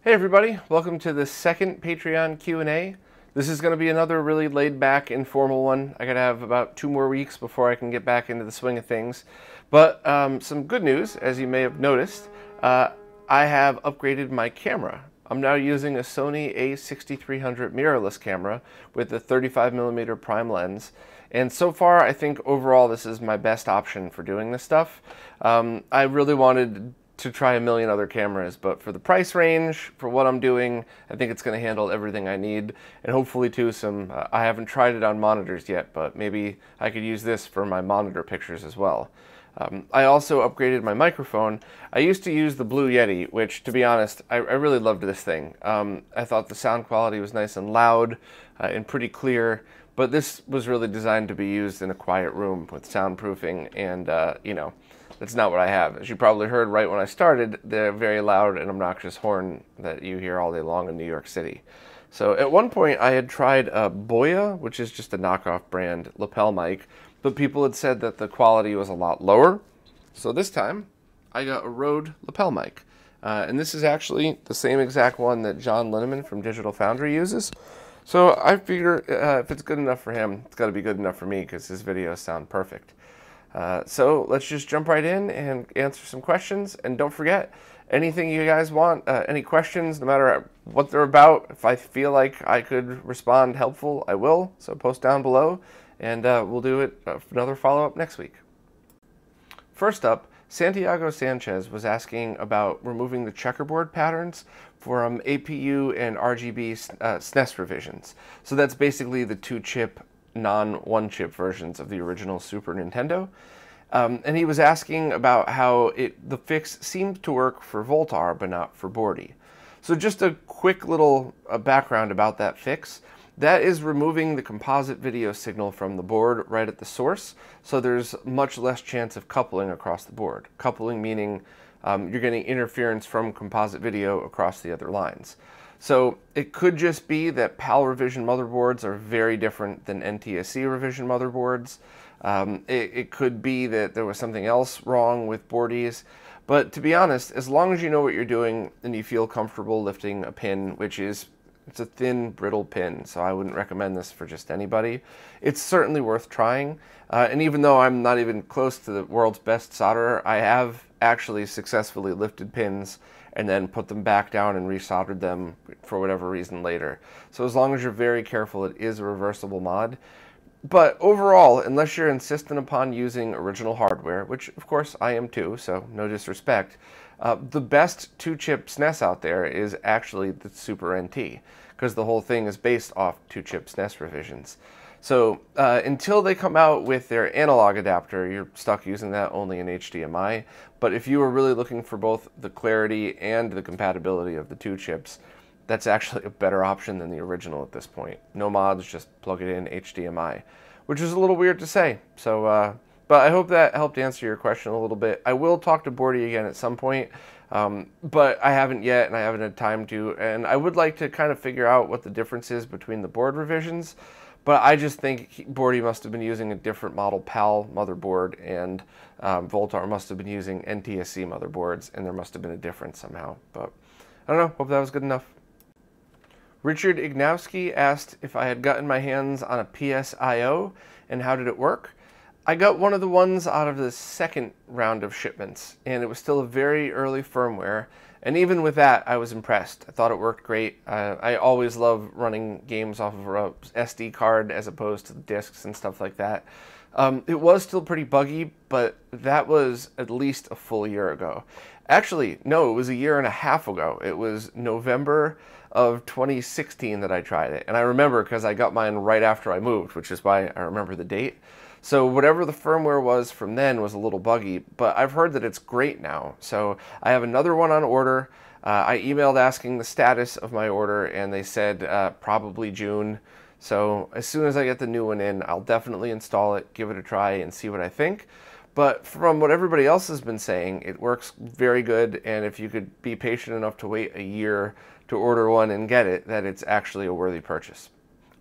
Hey everybody, welcome to the second Patreon Q&A. This is going to be another really laid-back, informal one. I gotta have about 2 more weeks before I can get back into the swing of things. But some good news, as you may have noticed, I have upgraded my camera. I'm now using a Sony a6300 mirrorless camera with a 35mm prime lens. And so far, I think overall this is my best option for doing this stuff. I really wanted to try a million other cameras, but for the price range, for what I'm doing, I think it's going to handle everything I need, and hopefully too some, I haven't tried it on monitors yet, but maybe I could use this for my monitor pictures as well. I also upgraded my microphone. I used to use the Blue Yeti, which, to be honest, I really loved this thing. I thought the sound quality was nice and loud and pretty clear, but this was really designed to be used in a quiet room with soundproofing, and you know, that's not what I have. As you probably heard right when I started, the very loud and obnoxious horn that you hear all day long in New York City. So at one point I had tried a Boya, which is just a knockoff brand lapel mic, but people had said that the quality was a lot lower. So this time I got a Rode lapel mic. And this is actually the same exact one that John Linneman from Digital Foundry uses. So I figure if it's good enough for him, it's got to be good enough for me because his videos sound perfect. So let's just jump right in and answer some questions. And don't forget, anything you guys want, any questions, no matter what they're about, if I feel like I could respond helpful, I will. So post down below, and we'll do it another follow-up next week. First up, Santiago Sanchez was asking about removing the checkerboard patterns from APU and RGB SNES revisions. So that's basically the 2-chip non-1-chip versions of the original Super Nintendo. And he was asking about how the fix seemed to work for Voltar, but not for Bordy. So just a quick little background about that fix. That is removing the composite video signal from the board right at the source, so there's much less chance of coupling across the board. Coupling meaning you're getting interference from composite video across the other lines. So it could just be that PAL revision motherboards are very different than NTSC revision motherboards. It could be that there was something else wrong with boardies. But to be honest, as long as you know what you're doing and you feel comfortable lifting a pin, it's a thin, brittle pin, so I wouldn't recommend this for just anybody. It's certainly worth trying. And even though I'm not even close to the world's best solderer, I have actually successfully lifted pins and then put them back down and resoldered them for whatever reason later. So as long as you're very careful, it is a reversible mod. But overall, unless you're insistent upon using original hardware, which of course I am too, so no disrespect, the best 2-chip SNES out there is actually the Super NT, because the whole thing is based off 2-chip SNES revisions. So until they come out with their analog adapter, you're stuck using that only in HDMI. But if you are really looking for both the clarity and the compatibility of the 2 chips, that's actually a better option than the original at this point. No mods, just plug it in HDMI, which is a little weird to say. So, but I hope that helped answer your question a little bit. I will talk to Bordy again at some point, but I haven't yet, and I haven't had time to. And I would like to kind of figure out what the difference is between the board revisions. But I just think Bordy must have been using a different model PAL motherboard, and Voltar must have been using NTSC motherboards, and there must have been a difference somehow. But I don't know, hope that was good enough. Richard Ignowski asked if I had gotten my hands on a PSIO, and how did it work? I got one of the ones out of the second round of shipments, and it was still a very early firmware. And even with that, I was impressed. I thought it worked great. I always love running games off of a SD card as opposed to the discs and stuff like that. It was still pretty buggy, but that was at least a full year ago. Actually, no, it was a year and a half ago. It was November of 2016 that I tried it. And I remember because I got mine right after I moved, which is why I remember the date. So whatever the firmware was from then was a little buggy, but I've heard that it's great now. So I have another one on order. I emailed asking the status of my order, and they said probably June. So as soon as I get the new one in, I'll definitely install it, give it a try, and see what I think. But from what everybody else has been saying, it works very good, and if you could be patient enough to wait a year to order one and get it, that it's actually a worthy purchase.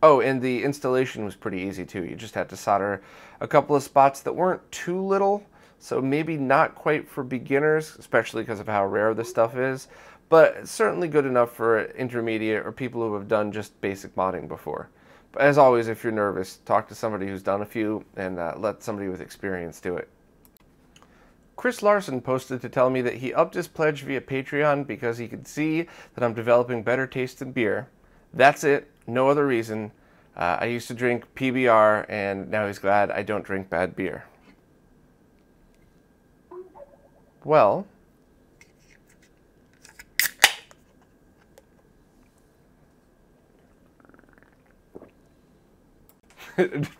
Oh, and the installation was pretty easy too. You just had to solder a couple of spots that weren't too little, so maybe not quite for beginners, especially because of how rare this stuff is, but it's certainly good enough for intermediate or people who have done just basic modding before. But as always, if you're nervous, talk to somebody who's done a few and let somebody with experience do it. Chris Larson posted to tell me that he upped his pledge via Patreon because he could see that I'm developing better taste in beer. That's it, no other reason. I used to drink PBR, and now he's glad I don't drink bad beer. Well,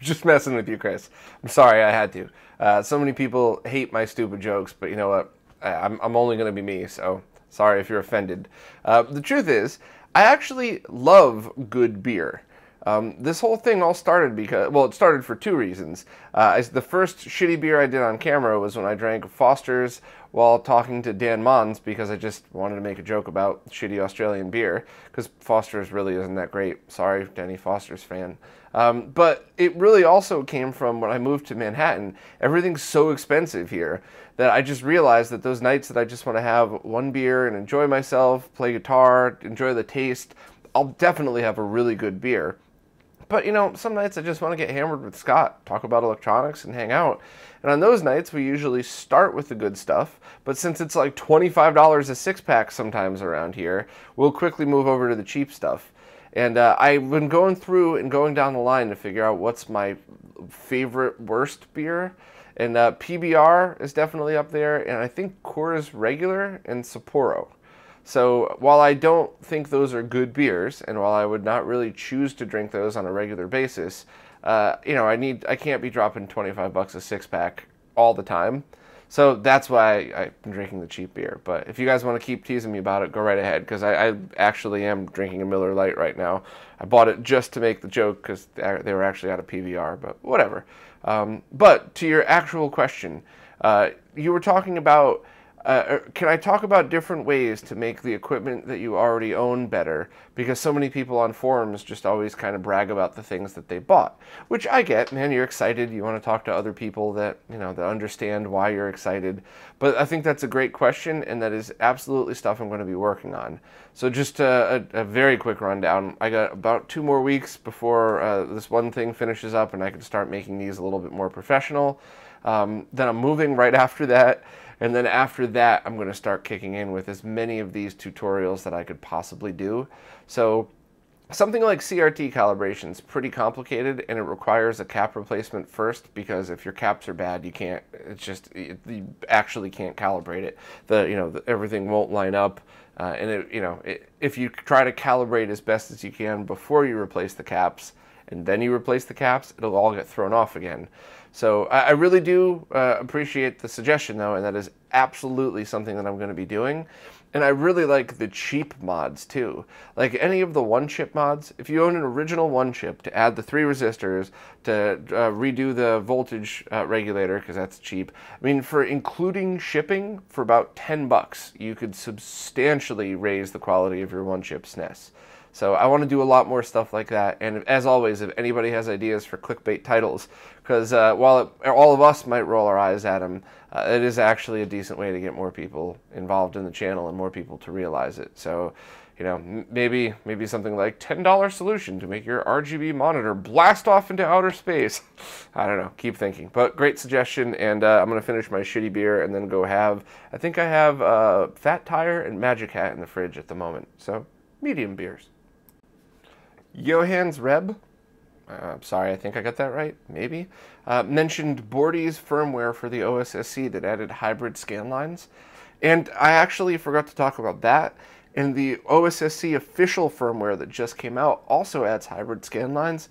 just messing with you, Chris. I'm sorry I had to. So many people hate my stupid jokes, but you know what? I'm only going to be me, so sorry if you're offended. The truth is, I actually love good beer. This whole thing all started because, well, it started for two reasons. The first shitty beer I did on camera was when I drank Foster's while talking to Dan Mons because I just wanted to make a joke about shitty Australian beer, because Foster's really isn't that great. Sorry, Danny Foster's fan. But it really also came from when I moved to Manhattan. Everything's so expensive here that I just realized that those nights that I just want to have one beer and enjoy myself, play guitar, enjoy the taste, I'll definitely have a really good beer. But, you know, some nights I just want to get hammered with Scott, talk about electronics, and hang out. And on those nights, we usually start with the good stuff. But since it's like $25 a six-pack sometimes around here, we'll quickly move over to the cheap stuff. And I've been going through and going down the line to figure out what's my favorite worst beer. And PBR is definitely up there. And I think Coors Regular and Sapporo. So while I don't think those are good beers, and while I would not really choose to drink those on a regular basis, you know, I can't be dropping $25 a six-pack all the time. So that's why I've been drinking the cheap beer. But if you guys want to keep teasing me about it, go right ahead, because I actually am drinking a Miller Lite right now. I bought it just to make the joke because they were actually out of PBR, but whatever. But to your actual question, you were talking about, can I talk about different ways to make the equipment that you already own better? Because so many people on forums just always kind of brag about the things that they bought, which I get, man. You're excited. You want to talk to other people that, you know, that understand why you're excited. But I think that's a great question, and that is absolutely stuff I'm going to be working on. So just a very quick rundown. I got about 2 more weeks before this one thing finishes up, and I can start making these a little bit more professional. Then I'm moving right after that. And then after that, I'm going to start kicking in with as many of these tutorials that I could possibly do. So something like CRT calibration is pretty complicated, and it requires a cap replacement first, because if your caps are bad, you can't, you actually can't calibrate it. Everything won't line up. If you try to calibrate as best as you can before you replace the caps, and then you replace the caps, it'll all get thrown off again. So I really do appreciate the suggestion, though, and that is absolutely something that I'm going to be doing. And I really like the cheap mods, too. Like any of the one-chip mods, if you own an original one-chip to add the 3 resistors, to redo the voltage regulator, because that's cheap. I mean, for including shipping, for about $10, you could substantially raise the quality of your one-chip SNES. So I want to do a lot more stuff like that. And as always, if anybody has ideas for clickbait titles, because while all of us might roll our eyes at them, it is actually a decent way to get more people involved in the channel and more people to realize it. So, you know, maybe something like $10 solution to make your RGB monitor blast off into outer space. I don't know. Keep thinking. But great suggestion. And I'm going to finish my shitty beer and then go have, I think I have Fat Tire and Magic Hat in the fridge at the moment. So medium beers. Johans Reb, sorry, I think I got that right, maybe, mentioned Bordy's firmware for the OSSC that added hybrid scan lines. And I actually forgot to talk about that. And the OSSC official firmware that just came out also adds hybrid scan lines.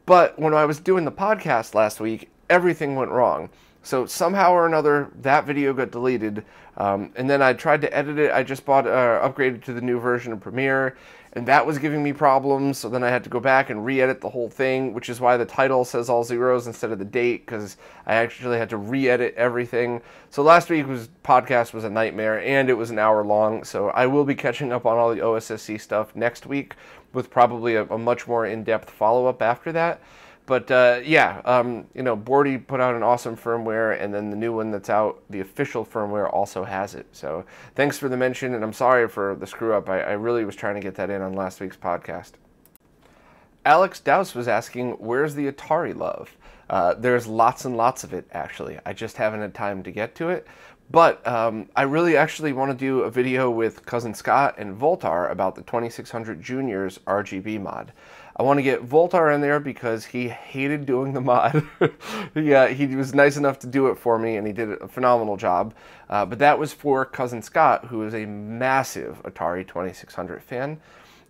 But when I was doing the podcast last week, everything went wrong. So somehow or another, that video got deleted. And then I tried to edit it. I just upgraded to the new version of Premiere, and that was giving me problems. So then I had to go back and re-edit the whole thing, which is why the title says all zeros instead of the date, because I actually had to re-edit everything. So last week's podcast was a nightmare, and it was an hour long. So I will be catching up on all the OSSC stuff next week with probably a much more in-depth follow-up after that. you know, Bordy put out an awesome firmware, and then the new one that's out, the official firmware, also has it. So thanks for the mention, and I'm sorry for the screw up. I really was trying to get that in on last week's podcast. Alex Dowse was asking, where's the Atari love? There's lots and lots of it, actually. I just haven't had time to get to it. But I really actually want to do a video with Cousin Scott and Voltar about the 2600 Junior's RGB mod. I want to get Voltar in there because he hated doing the mod. Yeah, he was nice enough to do it for me, and he did a phenomenal job. But that was for Cousin Scott, who is a massive Atari 2600 fan.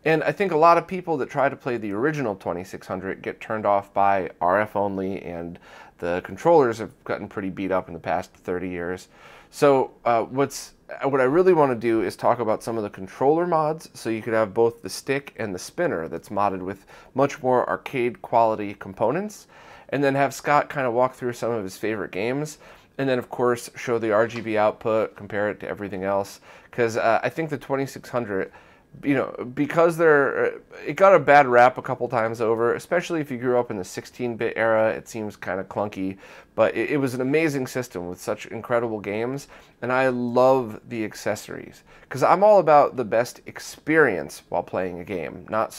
And I think a lot of people that try to play the original 2600 get turned off by RF only, and the controllers have gotten pretty beat up in the past 30 years. So what I really want to do is talk about some of the controller mods, so you could have both the stick and the spinner that's modded with much more arcade quality components, and then have Scott kind of walk through some of his favorite games, and then of course show the RGB output, compare it to everything else, because I think the 2600, you know, because it got a bad rap a couple times over, especially if you grew up in the 16-bit era. It seems kind of clunky, but it was an amazing system with such incredible games, and I love the accessories, because I'm all about the best experience while playing a game, not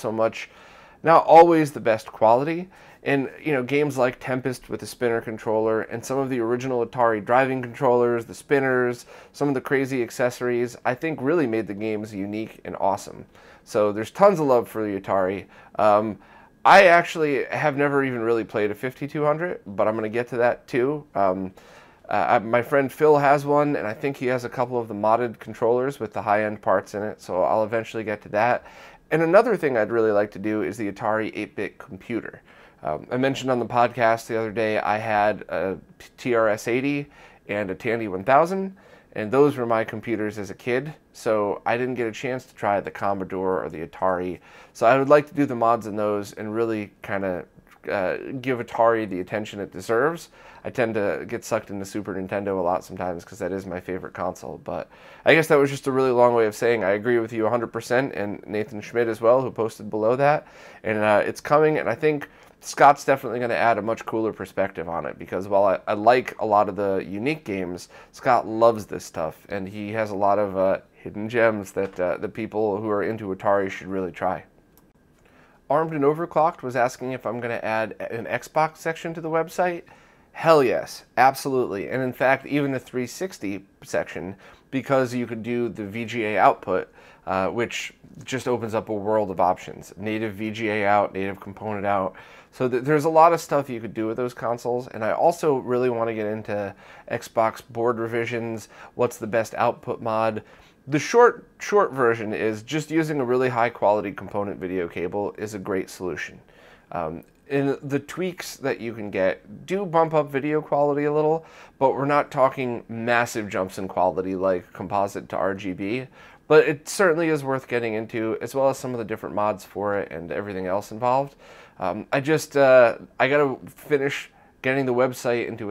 always the best quality. And, you know, games like Tempest with the spinner controller, and some of the original Atari driving controllers, the spinners, some of the crazy accessories, I think really made the games unique and awesome. So there's tons of love for the Atari. I actually have never even really played a 5200, but I'm going to get to that too. My friend Phil has one, and I think he has a couple of the modded controllers with the high-end parts in it, so I'll eventually get to that. And another thing I'd really like to do is the Atari 8-bit computer. I mentioned on the podcast the other day I had a TRS-80 and a Tandy 1000, and those were my computers as a kid, so I didn't get a chance to try the Commodore or the Atari. So I would like to do the mods in those and really kind of give Atari the attention it deserves. I tend to get sucked into Super Nintendo a lot sometimes because that is my favorite console. But I guess that was just a really long way of saying I agree with you 100%, and Nathan Schmidt as well, who posted below that. And it's coming, and I think Scott's definitely going to add a much cooler perspective on it, because while I like a lot of the unique games, Scott loves this stuff, and he has a lot of hidden gems that the people who are into Atari should really try. Armed and Overclocked was asking if I'm going to add an Xbox section to the website. Hell yes, absolutely. And in fact, even a 360 section, because you could do the VGA output, which just opens up a world of options. Native VGA out, native component out. So there's a lot of stuff you could do with those consoles, and I also really want to get into Xbox board revisions, what's the best output mod. The short version is just using a really high quality component video cable is a great solution. And the tweaks that you can get do bump up video quality a little, but we're not talking massive jumps in quality like composite to RGB. But it certainly is worth getting into, as well as some of the different mods for it and everything else involved. I gotta finish getting the website into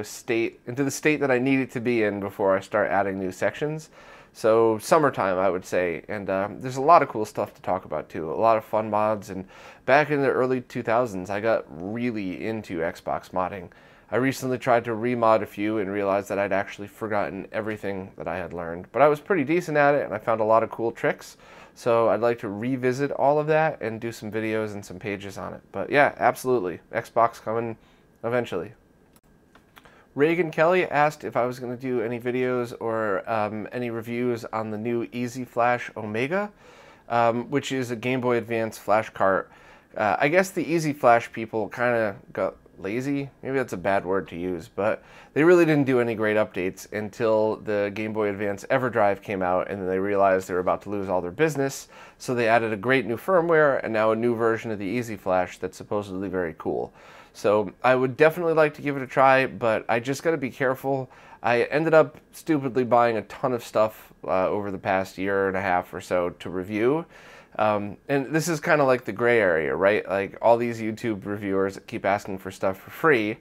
the state that I need it to be in before I start adding new sections. So summertime, I would say, and there's a lot of cool stuff to talk about too. A lot of fun mods, and back in the early 2000s, I got really into Xbox modding. I recently tried to remod a few and realized that I'd actually forgotten everything that I had learned. But I was pretty decent at it, and I found a lot of cool tricks. So I'd like to revisit all of that and do some videos and some pages on it. But yeah, absolutely. Xbox coming eventually. Reagan Kelly asked if I was going to do any videos or any reviews on the new Easy Flash Omega, which is a Game Boy Advance flash cart. I guess the Easy Flash people kind of got lazy. Maybe that's a bad word to use, but they really didn't do any great updates until the Game Boy Advance EverDrive came out, and then they realized they were about to lose all their business, so they added a great new firmware and now a new version of the Easy Flash that's supposedly very cool. So I would definitely like to give it a try, but I just got to be careful. I ended up stupidly buying a ton of stuff over the past year and a half or so to review. And this is kind of like the gray area, right? Like all these YouTube reviewers that keep asking for stuff for free,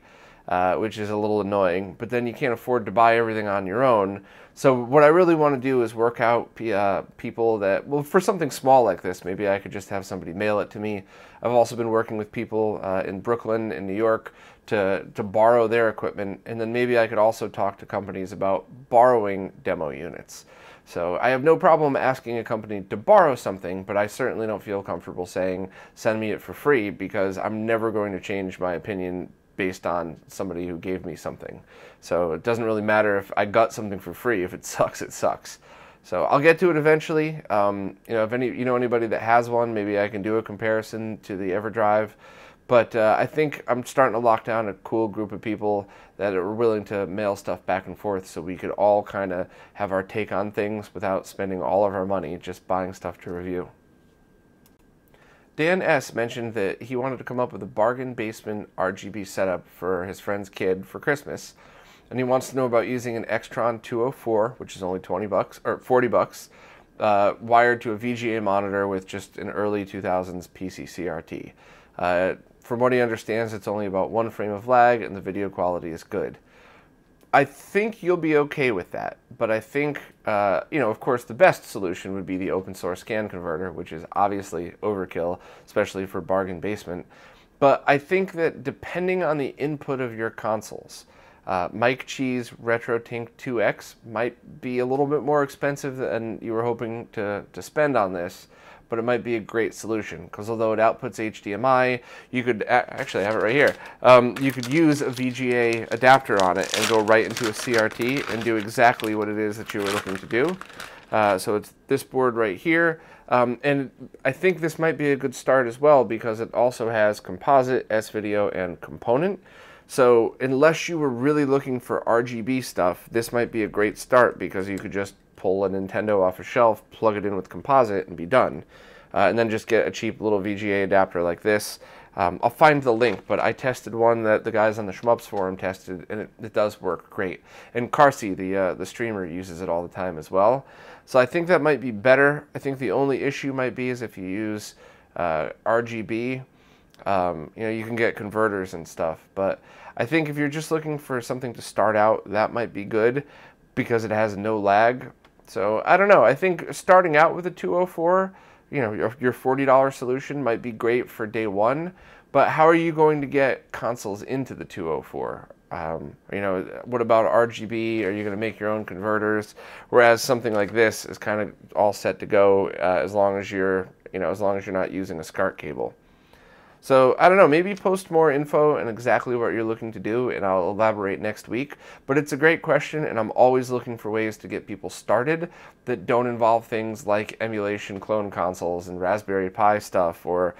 which is a little annoying, but then you can't afford to buy everything on your own. So what I really want to do is work out people that, well, for something small like this, maybe I could just have somebody mail it to me. I've also been working with people in Brooklyn and New York to borrow their equipment, and then maybe I could also talk to companies about borrowing demo units. So I have no problem asking a company to borrow something, but I certainly don't feel comfortable saying, send me it for free, because I'm never going to change my opinion based on somebody who gave me something. So it doesn't really matter if I got something for free. If it sucks, it sucks. So I'll get to it eventually. If anybody that has one, maybe I can do a comparison to the EverDrive. But I think I'm starting to lock down a cool group of people that are willing to mail stuff back and forth, so we could all kind of have our take on things without spending all of our money just buying stuff to review. Dan S. mentioned that he wanted to come up with a bargain basement RGB setup for his friend's kid for Christmas, and he wants to know about using an Extron 204, which is only 20 bucks or 40 bucks, wired to a VGA monitor with just an early 2000s PC CRT. From what he understands, it's only about 1 frame of lag, and the video quality is good. I think you'll be okay with that, but I think, of course, the best solution would be the open source scan converter, which is obviously overkill, especially for bargain basement. But I think that depending on the input of your consoles, Mike Chi's RetroTink 2X might be a little bit more expensive than you were hoping to spend on this, but it might be a great solution, because although it outputs HDMI, you could actually have it right here. You could use a VGA adapter on it and go right into a CRT and do exactly what it is that you were looking to do. So it's this board right here. And I think this might be a good start as well, because it also has composite, S-video, and component. So unless you were really looking for RGB stuff, this might be a great start, because you could just pull a Nintendo off a shelf, plug it in with composite, and be done. And then just get a cheap little VGA adapter like this. I'll find the link, but I tested one that the guys on the Shmups forum tested, and it does work great. And Carsey, the streamer, uses it all the time as well. So I think that might be better. I think the only issue might be is if you use RGB, you can get converters and stuff. But I think if you're just looking for something to start out, that might be good, because it has no lag. So I don't know. I think starting out with a 204, your $40 solution might be great for day one. But how are you going to get consoles into the 204? What about RGB? Are you going to make your own converters? Whereas something like this is kind of all set to go as long as you're not using a SCART cable. So, I don't know, maybe post more info and exactly what you're looking to do, and I'll elaborate next week. But it's a great question, and I'm always looking for ways to get people started that don't involve things like emulation clone consoles and Raspberry Pi stuff, or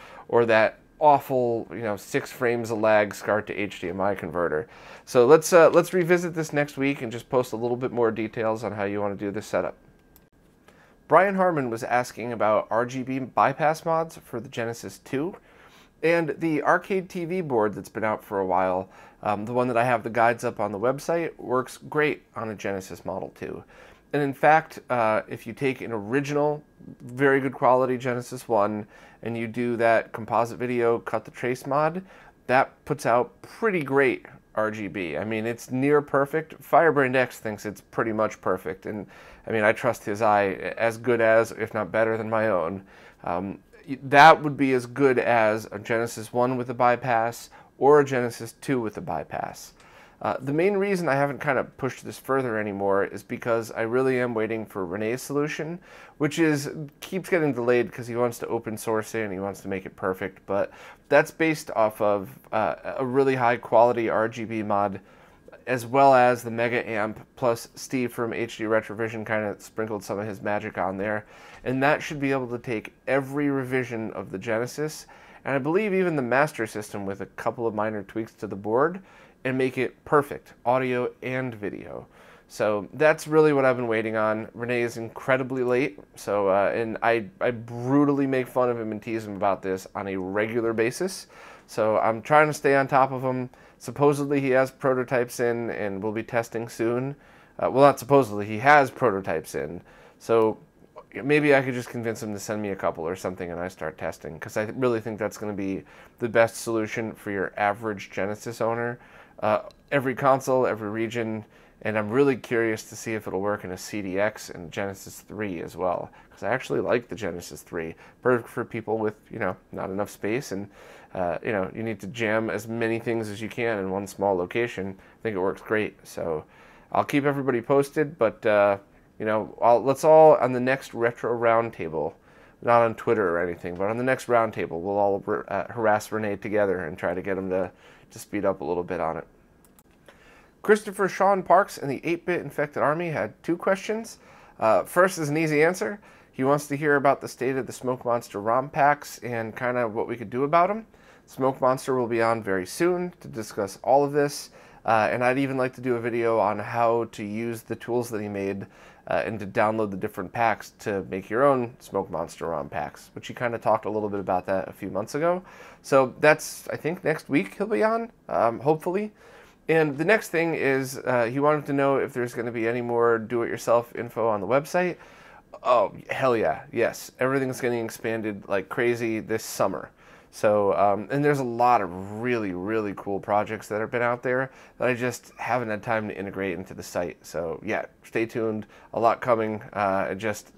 that awful, 6 frames of lag SCART to HDMI converter. So let's revisit this next week and just post a little bit more details on how you want to do this setup. Brian Harmon was asking about RGB bypass mods for the Genesis 2. And the arcade TV board that's been out for a while, the one that I have the guides up on the website, works great on a Genesis Model 2. And in fact, if you take an original, very good quality Genesis 1, and you do that composite video cut the trace mod, that puts out pretty great RGB. I mean, it's near perfect. Firebrained X thinks it's pretty much perfect. And I mean, I trust his eye as good as, if not better than my own. That would be as good as a Genesis 1 with a bypass or a Genesis 2 with a bypass. The main reason I haven't kind of pushed this further anymore is because I really am waiting for Renee's solution, which keeps getting delayed because he wants to open source it and he wants to make it perfect. But that's based off of a really high quality RGB mod, as well as the Mega Amp, plus Steve from HD Retrovision kind of sprinkled some of his magic on there. And that should be able to take every revision of the Genesis, and I believe even the Master System with a couple of minor tweaks to the board, and make it perfect, audio and video. So that's really what I've been waiting on. Renee is incredibly late, so and I brutally make fun of him and tease him about this on a regular basis. So I'm trying to stay on top of him. Supposedly he has prototypes in, and we'll be testing soon. Well, not supposedly, he has prototypes in. So maybe I could just convince him to send me a couple or something and I start testing, because I really think that's going to be the best solution for your average Genesis owner. Every console, every region, And I'm really curious to see if it'll work in a CDX and Genesis 3 as well, because I actually like the Genesis 3. Perfect for people with, not enough space, and you need to jam as many things as you can in one small location. I think it works great. So I'll keep everybody posted, but let's all, on the next Retro Roundtable, not on Twitter or anything, but on the next Roundtable, we'll all harass Renee together and try to get him to speed up a little bit on it. Christopher Sean Parks in the 8-Bit Infected Army had 2 questions. First is an easy answer. He wants to hear about the state of the Smoke Monster ROM packs and kind of what we could do about them. Smoke Monster will be on very soon to discuss all of this, and I'd even like to do a video on how to use the tools that he made and to download the different packs to make your own Smoke Monster ROM packs, which he kind of talked a little bit about that a few months ago. So that's, I think, next week he'll be on, hopefully. And the next thing is he wanted to know if there's going to be any more do-it-yourself info on the website. Oh, hell yeah, yes. Everything's getting expanded like crazy this summer. So, and there's a lot of really, really cool projects that have been out there that I just haven't had time to integrate into the site. So yeah, stay tuned. A lot coming in just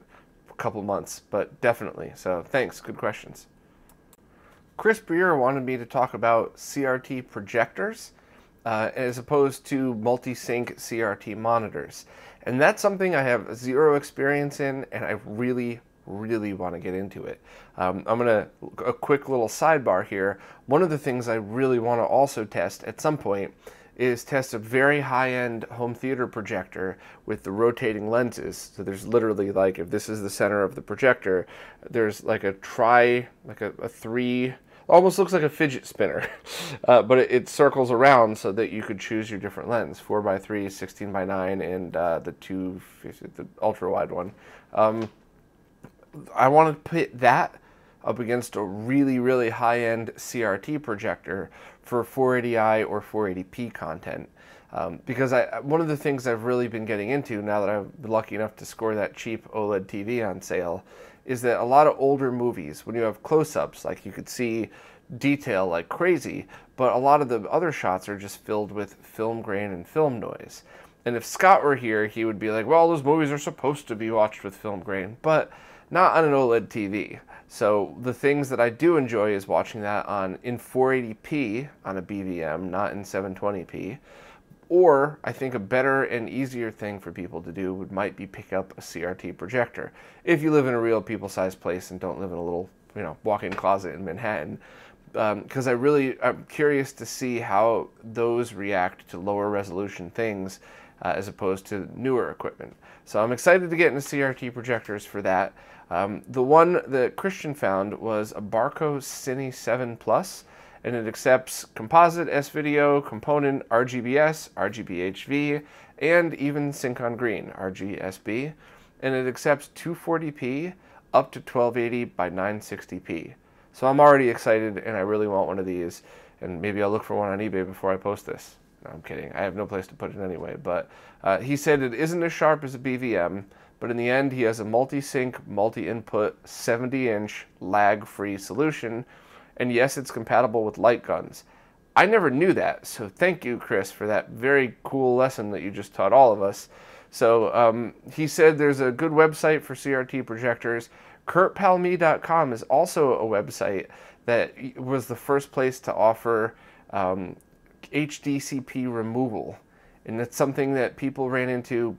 a couple months, but definitely. So thanks, good questions. Chris Breer wanted me to talk about CRT projectors as opposed to multi-sync CRT monitors. And that's something I have 0 experience in, and I really want to get into it. A quick little sidebar here. One of the things I really want to also test at some point is test a very high-end home theater projector with the rotating lenses. So there's literally, like, if this is the center of the projector, there's like a 3, almost looks like a fidget spinner, but it circles around so that you could choose your different lens, 4x3, 16x9, and the ultra wide one. I want to put that up against a really high-end CRT projector for 480i or 480p content. Because one of the things I've really been getting into now that I've been lucky enough to score that cheap OLED TV on sale is that a lot of older movies, when you have close-ups, like you could see detail like crazy, but a lot of the other shots are just filled with film grain and film noise. And if Scott were here, he would be like, well, those movies are supposed to be watched with film grain, but not on an OLED TV. So the things that I do enjoy is watching that in 480p on a BVM, not in 720p. Or I think a better and easier thing for people to do might be pick up a CRT projector if you live in a real people-sized place and don't live in a little, walk-in closet in Manhattan. Because I'm curious to see how those react to lower resolution things as opposed to newer equipment. So I'm excited to get into CRT projectors for that. The one that Christian found was a Barco Cine 7 Plus, and it accepts composite, S-Video, component, RGBS, RGBHV, and even Sync-on Green, RGSB. And it accepts 240p up to 1280 by 960p. So I'm already excited, and I really want one of these. And maybe I'll look for one on eBay before I post this. No, I'm kidding. I have no place to put it anyway. But he said it isn't as sharp as a BVM, but in the end, he has a multi-sync, multi-input, 70-inch, lag-free solution. And yes, it's compatible with light guns. I never knew that, so thank you, Chris, for that very cool lesson that you just taught all of us. So he said there's a good website for CRT projectors. KurtPalme.com is also a website that was the first place to offer HDCP removal. And it's something that people ran into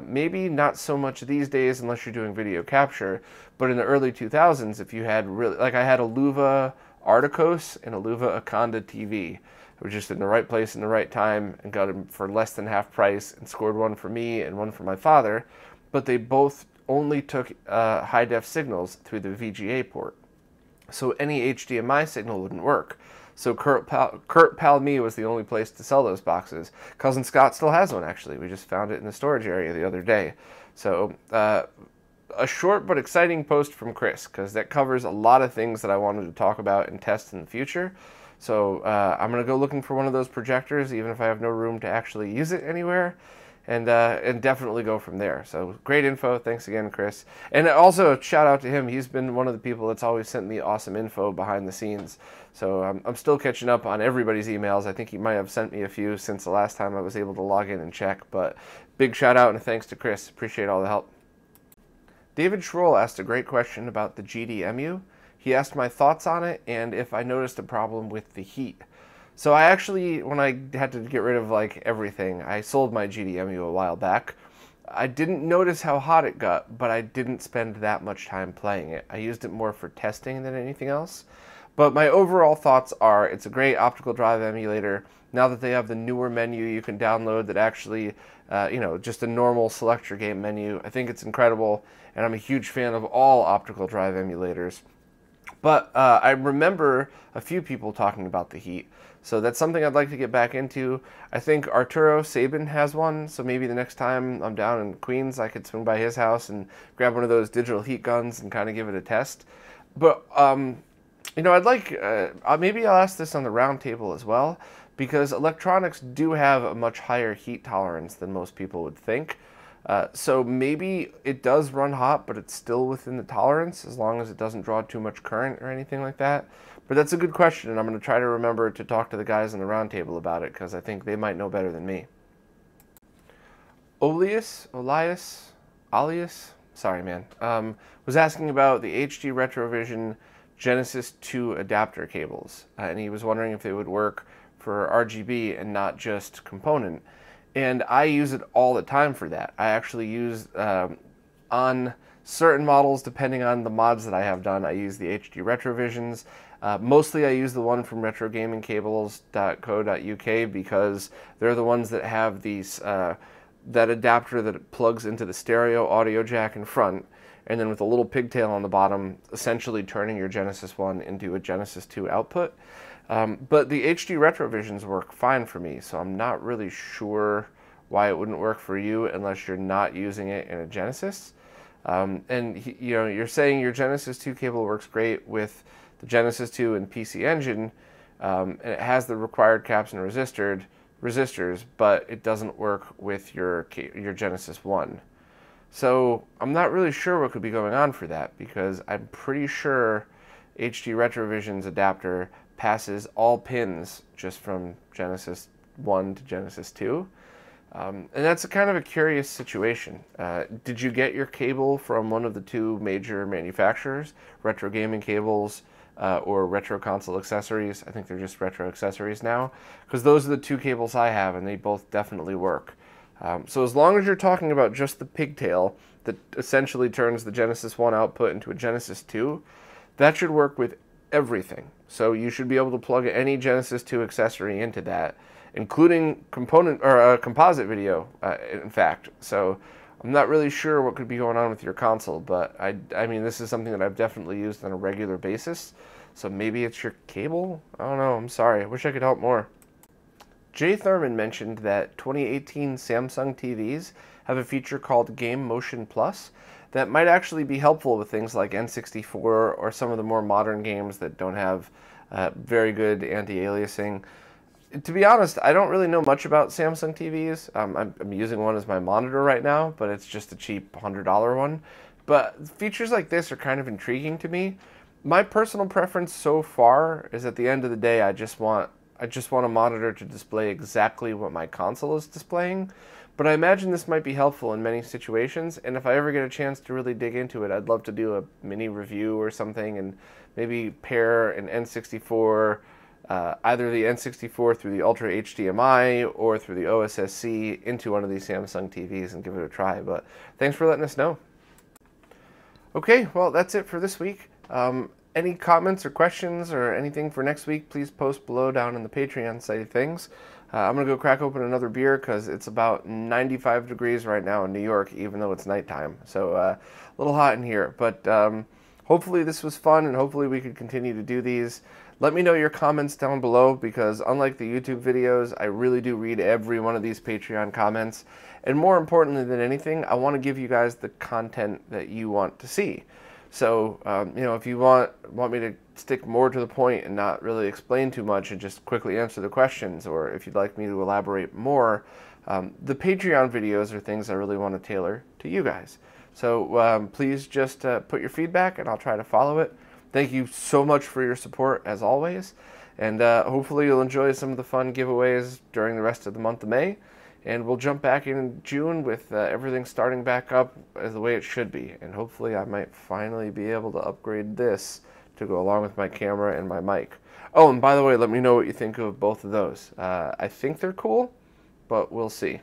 maybe not so much these days unless you're doing video capture, but in the early 2000s, if you had really, like I had a Luva Articos and a Luva Aconda TV. I was just in the right place in the right time and got them for less than half price and scored one for me and one for my father, but they both only took high-def signals through the VGA port. So any HDMI signal wouldn't work. So Kurt Palme was the only place to sell those boxes. Cousin Scott still has one, actually. We just found it in the storage area the other day. So a short but exciting post from Chris, because that covers a lot of things that I wanted to talk about and test in the future. So I'm going to go looking for one of those projectors, even if I have no room to actually use it anywhere. and definitely go from there. So great info. Thanks again, Chris. And also a shout out to him. He's been one of the people that's always sent me awesome info behind the scenes. So I'm still catching up on everybody's emails. I think he might have sent me a few since the last time I was able to log in and check. But big shout out and thanks to Chris. Appreciate all the help. David Schroll asked a great question about the GDEMU. He asked my thoughts on it and if I noticed a problem with the heat. So I actually, when I had to get rid of like everything, I sold my GDEMU a while back. I didn't notice how hot it got, but I didn't spend that much time playing it. I used it more for testing than anything else. But my overall thoughts are it's a great optical drive emulator. Now that they have the newer menu you can download that actually, just a normal select your game menu, I think it's incredible. And I'm a huge fan of all optical drive emulators. But I remember a few people talking about the heat. So that's something I'd like to get back into. I think Arturo Sabin has one, so maybe the next time I'm down in Queens, I could swing by his house and grab one of those digital heat guns and kind of give it a test. But, I'd like, maybe I'll ask this on the round table as well, because electronics do have a much higher heat tolerance than most people would think. So maybe it does run hot, but it's still within the tolerance as long as it doesn't draw too much current or anything like that. But that's a good question, and I'm going to try to remember to talk to the guys on the round table about it because I think they might know better than me. Olias, sorry man, was asking about the HD Retrovision Genesis 2 adapter cables, and he was wondering if they would work for RGB and not just component. And I use it all the time for that. I actually use, on certain models, depending on the mods that I have done, I use the HD Retrovisions. Mostly I use the one from retrogamingcables.co.uk because they're the ones that have these, that adapter that plugs into the stereo audio jack in front, and then with a little pigtail on the bottom, essentially turning your Genesis 1 into a Genesis 2 output. But the HD Retrovisions work fine for me, so I'm not really sure why it wouldn't work for you unless you're not using it in a Genesis. You're saying your Genesis 2 cable works great with the Genesis 2 and PC Engine, and it has the required caps and resistors, but it doesn't work with your Genesis 1. So I'm not really sure what could be going on for that, because I'm pretty sure HD Retrovision's adapter passes all pins just from Genesis 1 to Genesis 2. And that's a kind of a curious situation. Did you get your cable from one of the two major manufacturers, Retro Gaming Cables or Retro Console Accessories? I think they're just Retro Accessories now, because those are the two cables I have, and they both definitely work. So as long as you're talking about just the pigtail that essentially turns the Genesis 1 output into a Genesis 2, that should work with everything. So you should be able to plug any Genesis 2 accessory into that, including composite video, in fact. So I'm not really sure what could be going on with your console, but I mean, this is something that I've definitely used on a regular basis. So maybe it's your cable? I don't know. I'm sorry. I wish I could help more. Jay Thurman mentioned that 2018 Samsung TVs have a feature called Game Motion Plus that might actually be helpful with things like N64 or some of the more modern games that don't have very good anti-aliasing. To be honest, I don't really know much about Samsung TVs. I'm using one as my monitor right now, but it's just a cheap $100 one. But features like this are kind of intriguing to me. My personal preference so far is at the end of the day, I just want a monitor to display exactly what my console is displaying. But I imagine this might be helpful in many situations, and if I ever get a chance to really dig into it, I'd love to do a mini review or something and maybe pair an N64, either the N64 through the Ultra HDMI or through the OSS-C into one of these Samsung TVs and give it a try. But thanks for letting us know. Okay, well, that's it for this week. Any comments or questions or anything for next week, please post below down in the Patreon side of things. I'm going to go crack open another beer because it's about 95 degrees right now in New York, even though it's nighttime. So a little hot in here. But hopefully this was fun, and hopefully we could continue to do these. Let me know your comments down below, because unlike the YouTube videos, I really do read every one of these Patreon comments. And more importantly than anything, I want to give you guys the content that you want to see. So, if you want me to stick more to the point and not really explain too much and just quickly answer the questions, or if you'd like me to elaborate more, The Patreon videos are things I really want to tailor to you guys. So please just put your feedback and I'll try to follow it. Thank you so much for your support as always. And hopefully you'll enjoy some of the fun giveaways during the rest of the month of May. And we'll jump back in June with everything starting back up as the way it should be. And hopefully I might finally be able to upgrade this to go along with my camera and my mic. Oh, and by the way, let me know what you think of both of those. I think they're cool, but we'll see.